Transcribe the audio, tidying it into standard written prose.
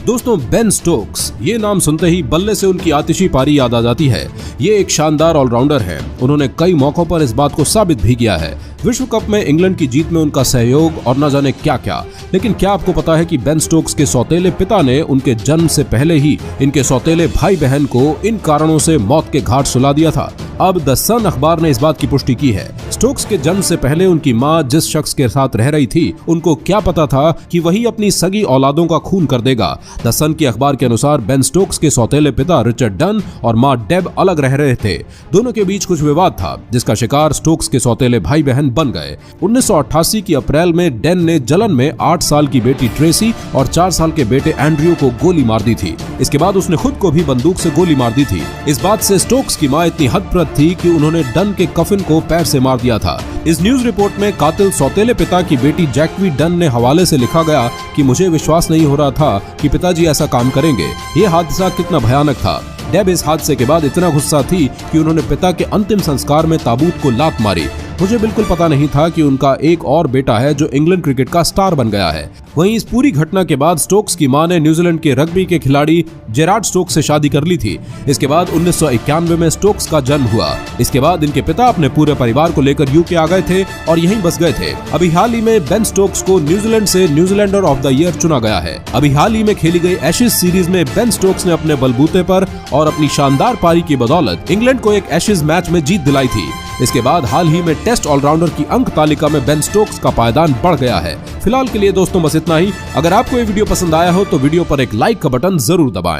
दोस्तों, Ben Stokes, ये नाम सुनते ही बल्ले से उनकी आतिशी पारी याद आ जाती है। ये एक शानदार ऑलराउंडर हैं। उन्होंने कई मौकों पर इस बात को साबित भी किया है। विश्व कप में इंग्लैंड की जीत में उनका सहयोग और न जाने क्या क्या। लेकिन क्या आपको पता है कि बेन स्टोक्स के सौतेले पिता ने उनके जन्म से पहले ही इनके सौतेले भाई बहन को इन कारणों से मौत के घाट सुला दिया था। अब द सन अखबार ने इस बात की पुष्टि की है। स्टोक्स के जन्म से पहले उनकी मां जिस शख्स के साथ रह रही थी, उनको क्या पता था कि वही अपनी सगी औलादों का खून कर देगा। द सन की अखबार के अनुसार बेन स्टोक्स के सौतेले पिता रिचर्ड डन और मां डेब अलग रह रहे थे। दोनों के बीच कुछ विवाद था, जिसका शिकार स्टोक्स के सौतेले भाई बहन बन गए। 1988 की अप्रैल में डेन ने जलन में 8 साल की बेटी ट्रेसी और 4 साल के बेटे एंड्रयू को गोली मार दी थी। इसके बाद उसने खुद को भी बंदूक से गोली मार दी थी। इस बात से स्टोक्स की मां इतनी हतप्रभ थी कि उन्होंने डन के कफिन को पैर से मार दिया था। इस न्यूज रिपोर्ट में कातिल सौतेले पिता की बेटी जैक्वी डन ने हवाले से लिखा गया कि मुझे विश्वास नहीं हो रहा था कि पिताजी ऐसा काम करेंगे। ये हादसा कितना भयानक था। डेब इस हादसे के बाद इतना गुस्सा थी कि उन्होंने पिता के अंतिम संस्कार में ताबूत को लात मारी। मुझे बिल्कुल पता नहीं था कि उनका एक और बेटा है जो इंग्लैंड क्रिकेट का स्टार बन गया है। वहीं इस पूरी घटना के बाद स्टोक्स की मां ने न्यूजीलैंड के रग्बी के खिलाड़ी जेरार्ड स्टोक्स से शादी कर ली थी। इसके बाद 1991 में स्टोक्स का जन्म हुआ। इसके बाद इनके पिता अपने पूरे परिवार को लेकर यूके आ गए थे और यहीं बस गए थे। अभी हाल ही में बेन स्टोक्स को न्यूजीलैंड से न्यूजीलैंडर ऑफ द ईयर चुना गया है। अभी हाल ही में खेली गई एशेज सीरीज में बेन स्टोक्स ने अपने बलबूते पर और अपनी शानदार पारी की बदौलत इंग्लैंड को एक एशेज मैच में जीत दिलाई थी। इसके बाद हाल ही में टेस्ट ऑलराउंडर की अंक तालिका में बेन स्टोक्स का पायदान बढ़ गया है। फिलहाल के लिए दोस्तों बस इतना ही। अगर आपको ये वीडियो पसंद आया हो तो वीडियो पर एक लाइक का बटन जरूर दबाएं।